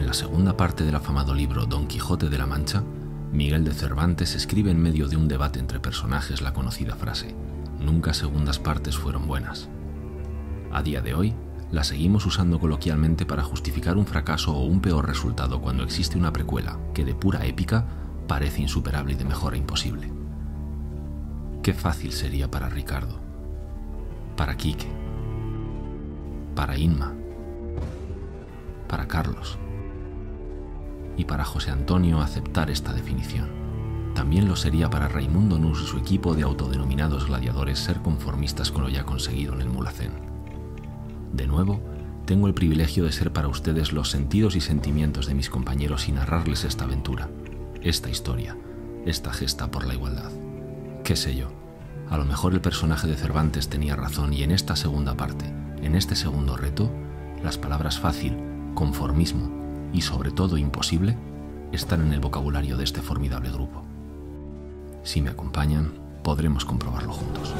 En la segunda parte del afamado libro Don Quijote de la Mancha, Miguel de Cervantes escribe en medio de un debate entre personajes la conocida frase: «Nunca segundas partes fueron buenas». A día de hoy, la seguimos usando coloquialmente para justificar un fracaso o un peor resultado cuando existe una precuela que de pura épica parece insuperable y de mejora imposible. Qué fácil sería para Ricardo, para Quique, para Inma, para Carlos y para José Antonio aceptar esta definición. También lo sería para Raimundo Nus y su equipo de autodenominados gladiadores ser conformistas con lo ya conseguido en el Mulhacén. De nuevo, tengo el privilegio de ser para ustedes los sentidos y sentimientos de mis compañeros y narrarles esta aventura, esta historia, esta gesta por la igualdad. ¿Qué sé yo? A lo mejor el personaje de Cervantes tenía razón y en esta segunda parte, en este segundo reto, las palabras fácil, conformismo y sobre todo imposible están en el vocabulario de este formidable grupo. Si me acompañan, podremos comprobarlo juntos.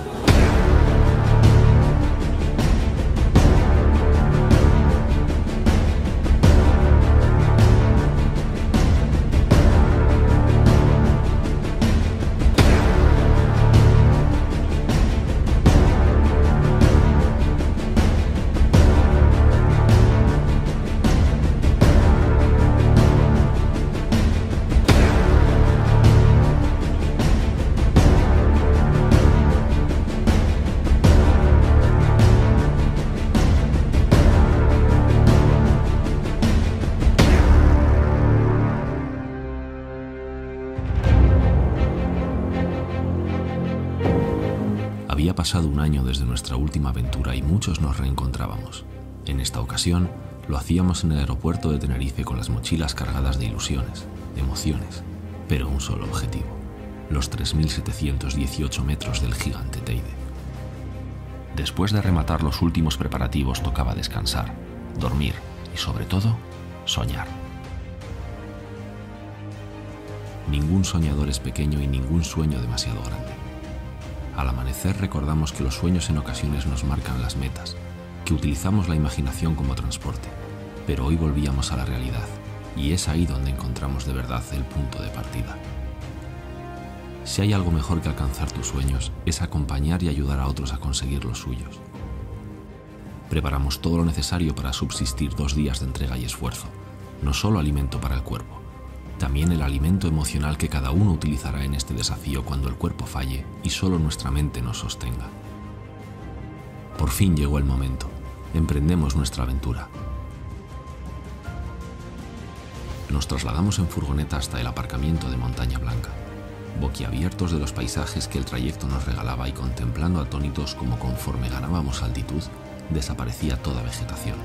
Había pasado un año desde nuestra última aventura y muchos nos reencontrábamos. En esta ocasión, lo hacíamos en el aeropuerto de Tenerife con las mochilas cargadas de ilusiones, emociones, pero un solo objetivo: los 3.718 metros del gigante Teide. Después de rematar los últimos preparativos, tocaba descansar, dormir y, sobre todo, soñar. Ningún soñador es pequeño y ningún sueño demasiado grande. Al amanecer recordamos que los sueños en ocasiones nos marcan las metas, que utilizamos la imaginación como transporte, pero hoy volvíamos a la realidad, y es ahí donde encontramos de verdad el punto de partida. Si hay algo mejor que alcanzar tus sueños, es acompañar y ayudar a otros a conseguir los suyos. Preparamos todo lo necesario para subsistir 2 días de entrega y esfuerzo, no solo alimento para el cuerpo, también el alimento emocional que cada uno utilizará en este desafío cuando el cuerpo falle y solo nuestra mente nos sostenga. Por fin llegó el momento. Emprendemos nuestra aventura. Nos trasladamos en furgoneta hasta el aparcamiento de Montaña Blanca, boquiabiertos de los paisajes que el trayecto nos regalaba y contemplando atónitos como conforme ganábamos altitud, desaparecía toda vegetación.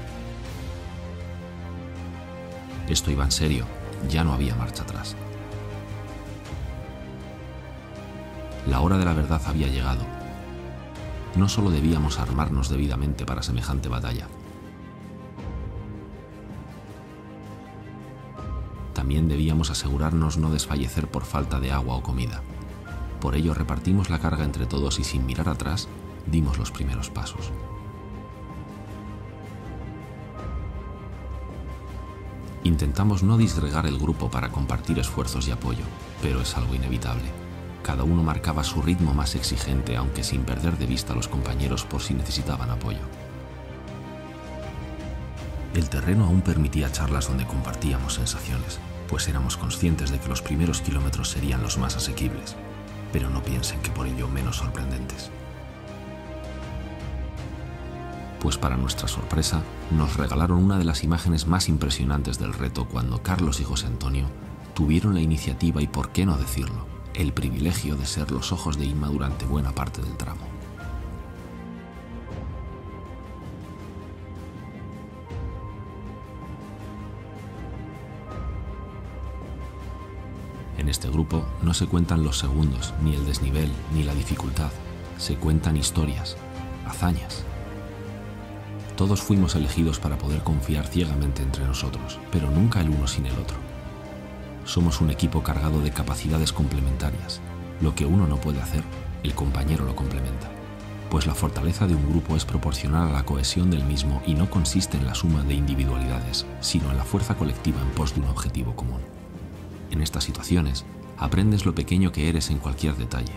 Esto iba en serio. Ya no había marcha atrás. La hora de la verdad había llegado. No solo debíamos armarnos debidamente para semejante batalla, también debíamos asegurarnos no desfallecer por falta de agua o comida. Por ello repartimos la carga entre todos y sin mirar atrás, dimos los primeros pasos. Intentamos no disgregar el grupo para compartir esfuerzos y apoyo, pero es algo inevitable. Cada uno marcaba su ritmo más exigente, aunque sin perder de vista a los compañeros por si necesitaban apoyo. El terreno aún permitía charlas donde compartíamos sensaciones, pues éramos conscientes de que los primeros kilómetros serían los más asequibles, pero no piensen que por ello menos sorprendentes. Pues para nuestra sorpresa, nos regalaron una de las imágenes más impresionantes del reto cuando Carlos y José Antonio tuvieron la iniciativa y, por qué no decirlo, el privilegio de ser los ojos de Inma durante buena parte del tramo. En este grupo no se cuentan los segundos, ni el desnivel, ni la dificultad. Se cuentan historias, hazañas. Todos fuimos elegidos para poder confiar ciegamente entre nosotros, pero nunca el uno sin el otro. Somos un equipo cargado de capacidades complementarias. Lo que uno no puede hacer, el compañero lo complementa. pues la fortaleza de un grupo es proporcional a la cohesión del mismo y no consiste en la suma de individualidades, sino en la fuerza colectiva en pos de un objetivo común. En estas situaciones, aprendes lo pequeño que eres en cualquier detalle,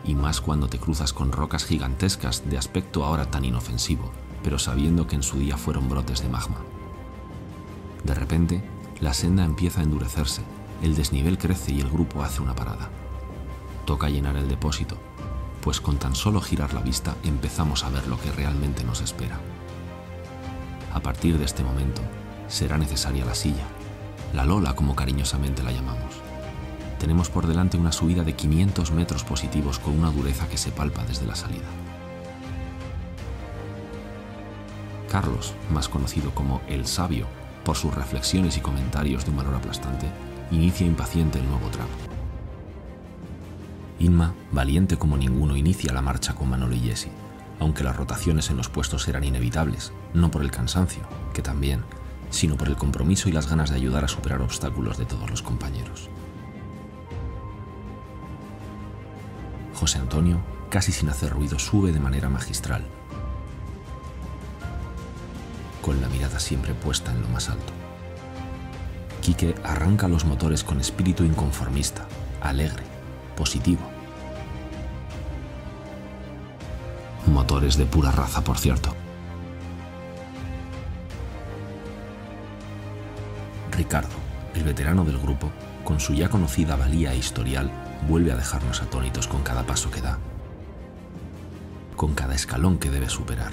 y más cuando te cruzas con rocas gigantescas de aspecto ahora tan inofensivo, pero sabiendo que en su día fueron brotes de magma. De repente, la senda empieza a endurecerse, el desnivel crece y el grupo hace una parada. Toca llenar el depósito, pues con tan solo girar la vista empezamos a ver lo que realmente nos espera. A partir de este momento, será necesaria la silla, la Lola como cariñosamente la llamamos. Tenemos por delante una subida de 500 metros positivos con una dureza que se palpa desde la salida. Carlos, más conocido como El Sabio, por sus reflexiones y comentarios de un valor aplastante, inicia impaciente el nuevo tramo. Inma, valiente como ninguno, inicia la marcha con Manolo y Jesse, aunque las rotaciones en los puestos eran inevitables, no por el cansancio, que también, sino por el compromiso y las ganas de ayudar a superar obstáculos de todos los compañeros. José Antonio, casi sin hacer ruido, sube de manera magistral, con la mirada siempre puesta en lo más alto. Quique arranca los motores con espíritu inconformista, alegre, positivo. Motores de pura raza, por cierto. Ricardo, el veterano del grupo, con su ya conocida valía e historial, vuelve a dejarnos atónitos con cada paso que da, con cada escalón que debe superar.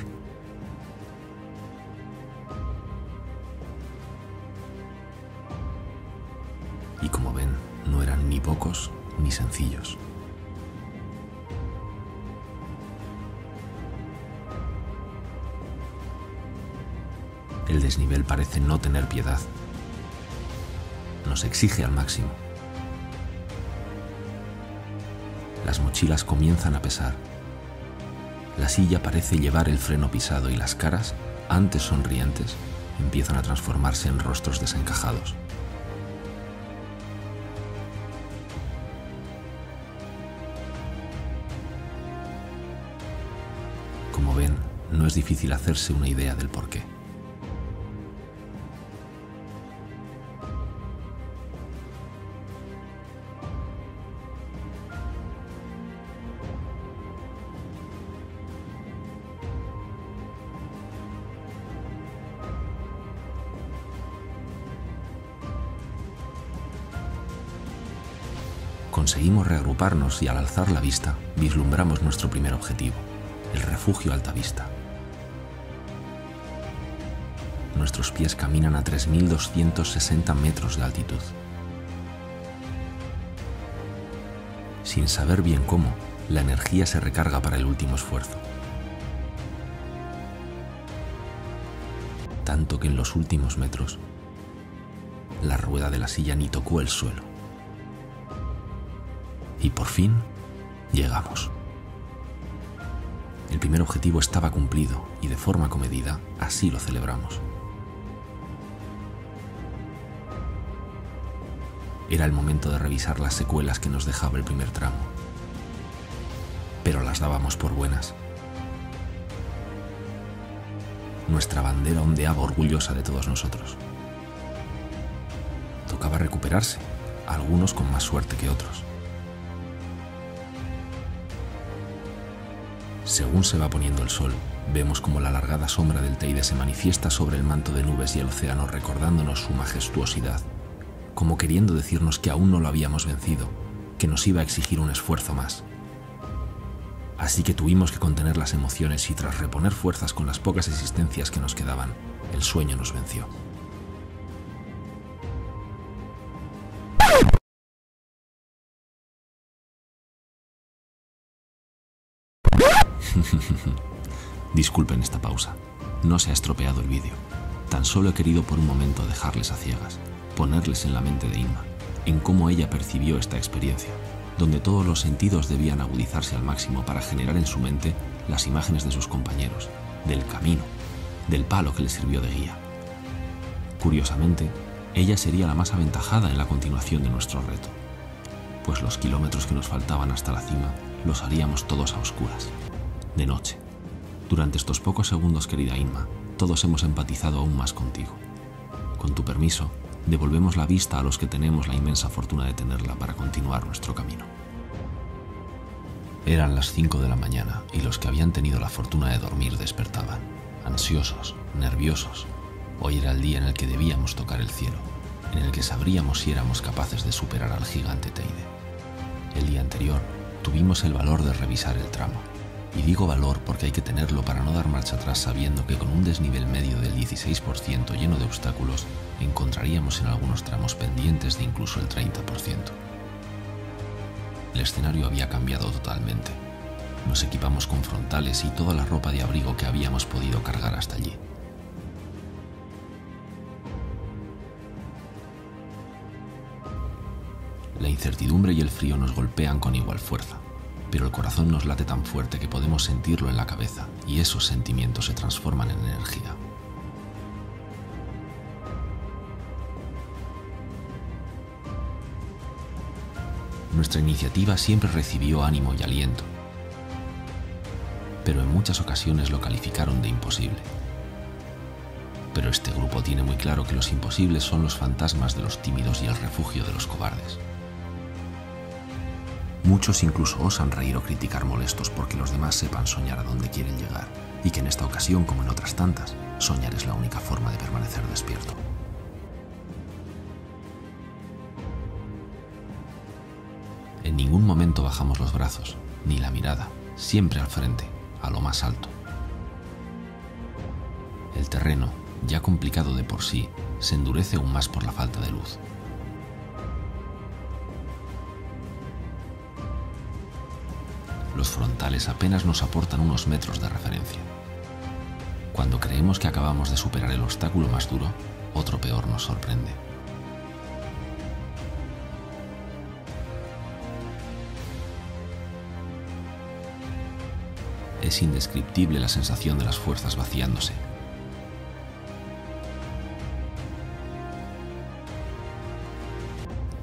Y como ven, no eran ni pocos ni sencillos. El desnivel parece no tener piedad. Nos exige al máximo. Las mochilas comienzan a pesar. La silla parece llevar el freno pisado y las caras, antes sonrientes, empiezan a transformarse en rostros desencajados. Como ven, no es difícil hacerse una idea del porqué. Conseguimos reagruparnos y al alzar la vista vislumbramos nuestro primer objetivo, el refugio Altavista. Nuestros pies caminan a 3.260 metros de altitud. Sin saber bien cómo, la energía se recarga para el último esfuerzo. Tanto que en los últimos metros, la rueda de la silla ni tocó el suelo. Y por fin, llegamos. El primer objetivo estaba cumplido y de forma comedida, así lo celebramos. Era el momento de revisar las secuelas que nos dejaba el primer tramo. Pero las dábamos por buenas. Nuestra bandera ondeaba orgullosa de todos nosotros. Tocaba recuperarse, algunos con más suerte que otros. Según se va poniendo el sol, vemos como la alargada sombra del Teide se manifiesta sobre el manto de nubes y el océano, recordándonos su majestuosidad, como queriendo decirnos que aún no lo habíamos vencido, que nos iba a exigir un esfuerzo más. Así que tuvimos que contener las emociones y tras reponer fuerzas con las pocas existencias que nos quedaban, el sueño nos venció. Disculpen esta pausa, no se ha estropeado el vídeo. Tan solo he querido por un momento dejarles a ciegas, ponerles en la mente de Inma, en cómo ella percibió esta experiencia, donde todos los sentidos debían agudizarse al máximo para generar en su mente las imágenes de sus compañeros, del camino, del palo que le sirvió de guía. Curiosamente, ella sería la más aventajada en la continuación de nuestro reto, pues los kilómetros que nos faltaban hasta la cima los haríamos todos a oscuras. De noche. Durante estos pocos segundos, querida Inma, todos hemos empatizado aún más contigo. Con tu permiso, devolvemos la vista a los que tenemos la inmensa fortuna de tenerla para continuar nuestro camino. Eran las 5 de la mañana y los que habían tenido la fortuna de dormir despertaban, ansiosos, nerviosos. Hoy era el día en el que debíamos tocar el cielo, en el que sabríamos si éramos capaces de superar al gigante Teide. El día anterior tuvimos el valor de revisar el tramo. Y digo valor porque hay que tenerlo para no dar marcha atrás sabiendo que con un desnivel medio del 16% lleno de obstáculos encontraríamos en algunos tramos pendientes de incluso el 30%. El escenario había cambiado totalmente. Nos equipamos con frontales y toda la ropa de abrigo que habíamos podido cargar hasta allí. La incertidumbre y el frío nos golpean con igual fuerza. Pero el corazón nos late tan fuerte que podemos sentirlo en la cabeza y esos sentimientos se transforman en energía. Nuestra iniciativa siempre recibió ánimo y aliento, pero en muchas ocasiones lo calificaron de imposible. Pero este grupo tiene muy claro que los imposibles son los fantasmas de los tímidos y el refugio de los cobardes. Muchos incluso osan reír o criticar molestos porque los demás sepan soñar a dónde quieren llegar y que en esta ocasión, como en otras tantas, soñar es la única forma de permanecer despierto. En ningún momento bajamos los brazos, ni la mirada, siempre al frente, a lo más alto. El terreno, ya complicado de por sí, se endurece aún más por la falta de luz. Los frontales apenas nos aportan unos metros de referencia. Cuando creemos que acabamos de superar el obstáculo más duro, otro peor nos sorprende. Es indescriptible la sensación de las fuerzas vaciándose.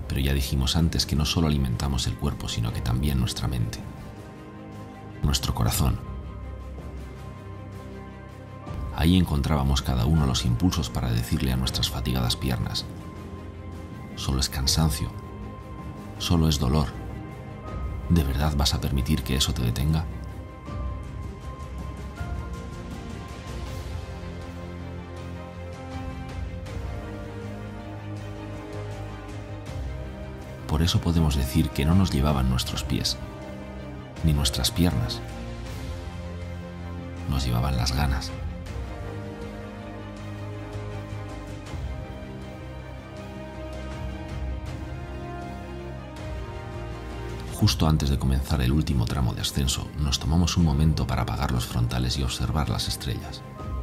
Pero ya dijimos antes que no solo alimentamos el cuerpo, sino que también nuestra mente. Nuestro corazón. Ahí encontrábamos cada uno los impulsos para decirle a nuestras fatigadas piernas: solo es cansancio, solo es dolor. ¿De verdad vas a permitir que eso te detenga? Por eso podemos decir que no nos llevaban nuestros pies, ni nuestras piernas. Nos llevaban las ganas. Justo antes de comenzar el último tramo de ascenso, nos tomamos un momento para apagar los frontales y observar las estrellas.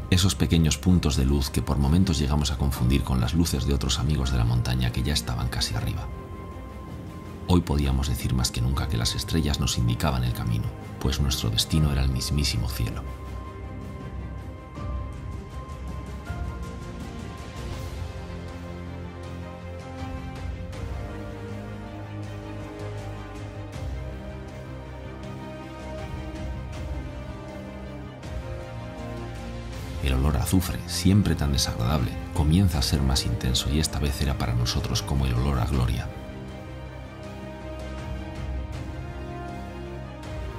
Esos pequeños puntos de luz que por momentos llegamos a confundir con las luces de otros amigos de la montaña que ya estaban casi arriba. Hoy podíamos decir más que nunca que las estrellas nos indicaban el camino, pues nuestro destino era el mismísimo cielo. El olor a azufre, siempre tan desagradable, comienza a ser más intenso y esta vez era para nosotros como el olor a gloria.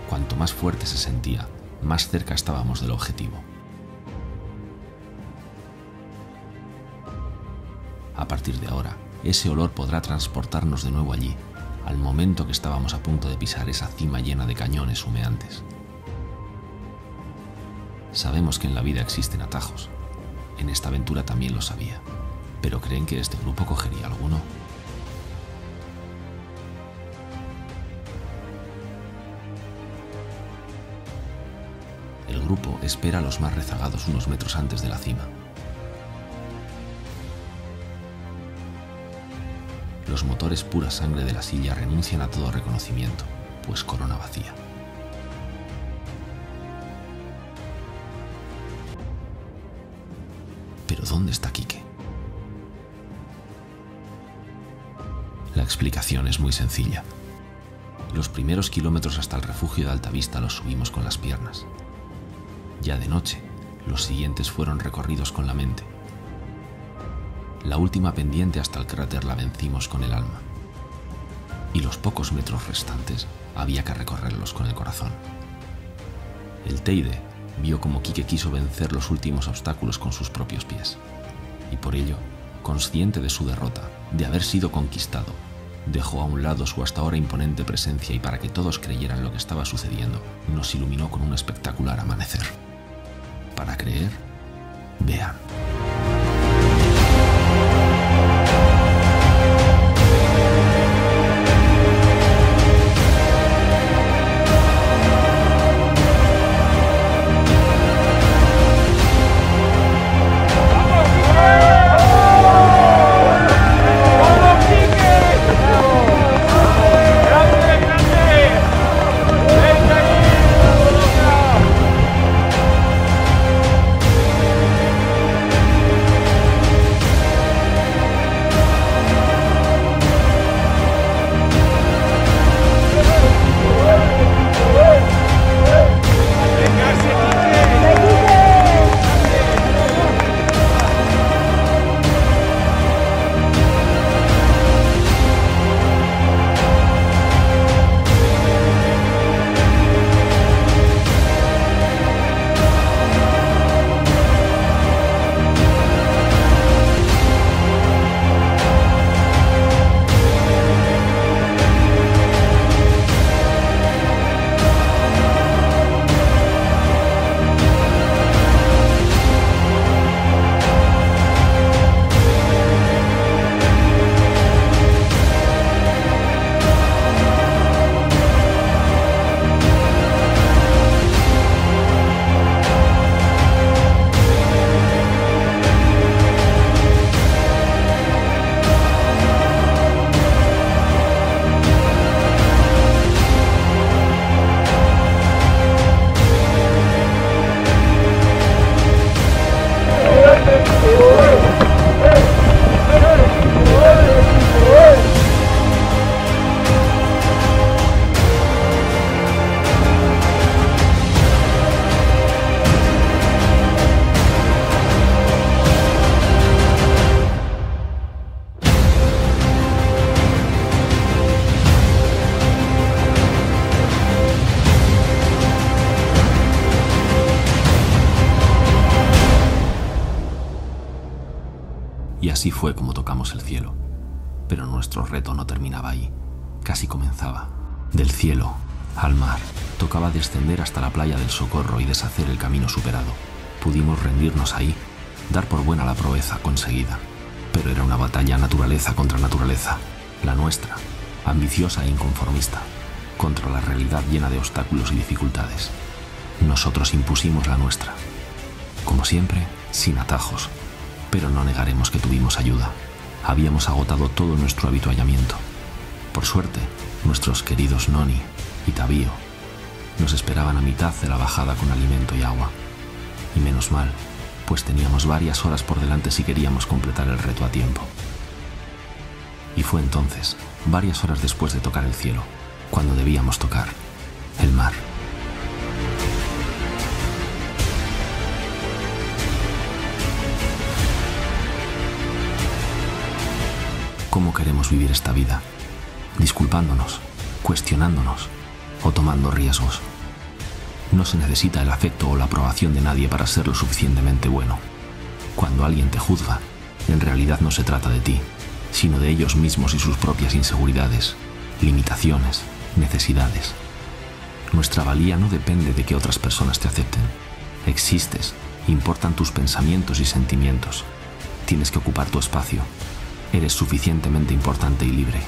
Cuanto más fuerte se sentía, más cerca estábamos del objetivo. A partir de ahora, ese olor podrá transportarnos de nuevo allí, al momento que estábamos a punto de pisar esa cima llena de cañones humeantes. Sabemos que en la vida existen atajos. En esta aventura también lo sabía. ¿Pero creen que este grupo cogería alguno? El grupo espera a los más rezagados unos metros antes de la cima. Los motores pura sangre de la silla renuncian a todo reconocimiento, pues corona vacía. ¿Pero dónde está Quique? La explicación es muy sencilla. Los primeros kilómetros hasta el refugio de Altavista los subimos con las piernas. Ya de noche, los siguientes fueron recorridos con la mente. La última pendiente hasta el cráter la vencimos con el alma. Y los pocos metros restantes había que recorrerlos con el corazón. El Teide vio como Quique quiso vencer los últimos obstáculos con sus propios pies. Y por ello, consciente de su derrota, de haber sido conquistado, dejó a un lado su hasta ahora imponente presencia y para que todos creyeran lo que estaba sucediendo, nos iluminó con un espectacular amanecer. Para creer, vean. Y así fue como tocamos el cielo. Pero nuestro reto no terminaba ahí, casi comenzaba. Del cielo al mar, tocaba descender hasta la playa del Socorro y deshacer el camino superado. Pudimos rendirnos ahí, dar por buena la proeza conseguida. Pero era una batalla naturaleza contra naturaleza, la nuestra, ambiciosa e inconformista, contra la realidad llena de obstáculos y dificultades. Nosotros impusimos la nuestra, como siempre, sin atajos, pero no negaremos que tuvimos ayuda. Habíamos agotado todo nuestro habituallamiento. Por suerte, nuestros queridos Noni y Tabío nos esperaban a mitad de la bajada con alimento y agua. Y menos mal, pues teníamos varias horas por delante si queríamos completar el reto a tiempo. Y fue entonces, varias horas después de tocar el cielo, cuando debíamos tocar el mar. ¿Cómo queremos vivir esta vida? Disculpándonos, cuestionándonos o tomando riesgos. No se necesita el afecto o la aprobación de nadie para ser lo suficientemente bueno. Cuando alguien te juzga, en realidad no se trata de ti, sino de ellos mismos y sus propias inseguridades, limitaciones, necesidades. Nuestra valía no depende de que otras personas te acepten. Existes, importan tus pensamientos y sentimientos. Tienes que ocupar tu espacio. Eres suficientemente importante y libre.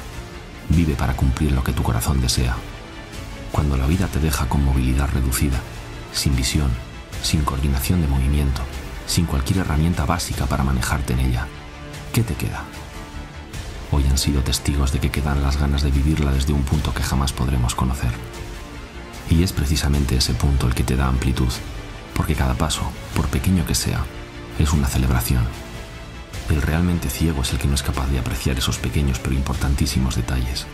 Vive para cumplir lo que tu corazón desea. Cuando la vida te deja con movilidad reducida, sin visión, sin coordinación de movimiento, sin cualquier herramienta básica para manejarte en ella, ¿qué te queda? Hoy han sido testigos de que quedan las ganas de vivirla desde un punto que jamás podremos conocer. Y es precisamente ese punto el que te da amplitud, porque cada paso, por pequeño que sea, es una celebración. El realmente ciego es el que no es capaz de apreciar esos pequeños pero importantísimos detalles.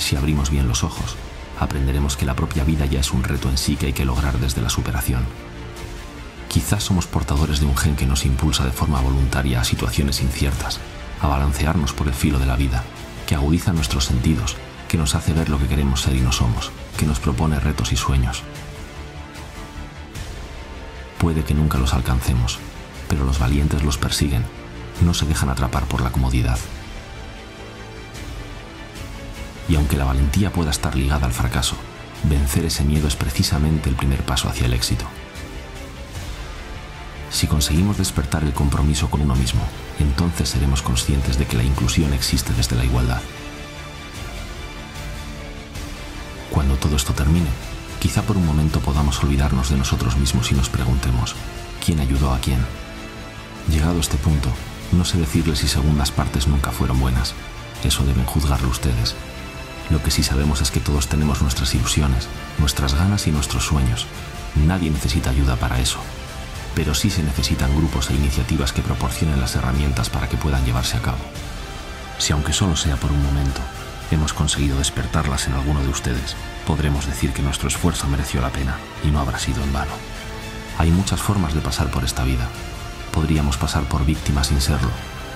Si abrimos bien los ojos, aprenderemos que la propia vida ya es un reto en sí que hay que lograr desde la superación. Quizás somos portadores de un gen que nos impulsa de forma voluntaria a situaciones inciertas, a balancearnos por el filo de la vida, que agudiza nuestros sentidos, que nos hace ver lo que queremos ser y no somos, que nos propone retos y sueños. Puede que nunca los alcancemos, pero los valientes los persiguen, no se dejan atrapar por la comodidad. Y aunque la valentía pueda estar ligada al fracaso, vencer ese miedo es precisamente el primer paso hacia el éxito. Si conseguimos despertar el compromiso con uno mismo, entonces seremos conscientes de que la inclusión existe desde la igualdad. Cuando todo esto termine, quizá por un momento podamos olvidarnos de nosotros mismos y nos preguntemos, ¿quién ayudó a quién? Llegado a este punto, no sé decirles si segundas partes nunca fueron buenas. Eso deben juzgarlo ustedes. Lo que sí sabemos es que todos tenemos nuestras ilusiones, nuestras ganas y nuestros sueños. Nadie necesita ayuda para eso. Pero sí se necesitan grupos e iniciativas que proporcionen las herramientas para que puedan llevarse a cabo. Si aunque solo sea por un momento, hemos conseguido despertarlas en alguno de ustedes, podremos decir que nuestro esfuerzo mereció la pena y no habrá sido en vano. Hay muchas formas de pasar por esta vida. Podríamos pasar por víctimas sin serlo,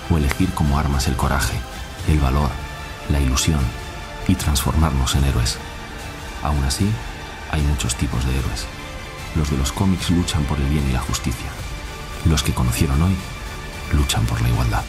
o elegir como armas el coraje, el valor, la ilusión y transformarnos en héroes. Aún así, hay muchos tipos de héroes. Los de los cómics luchan por el bien y la justicia. Los que conocieron hoy luchan por la igualdad.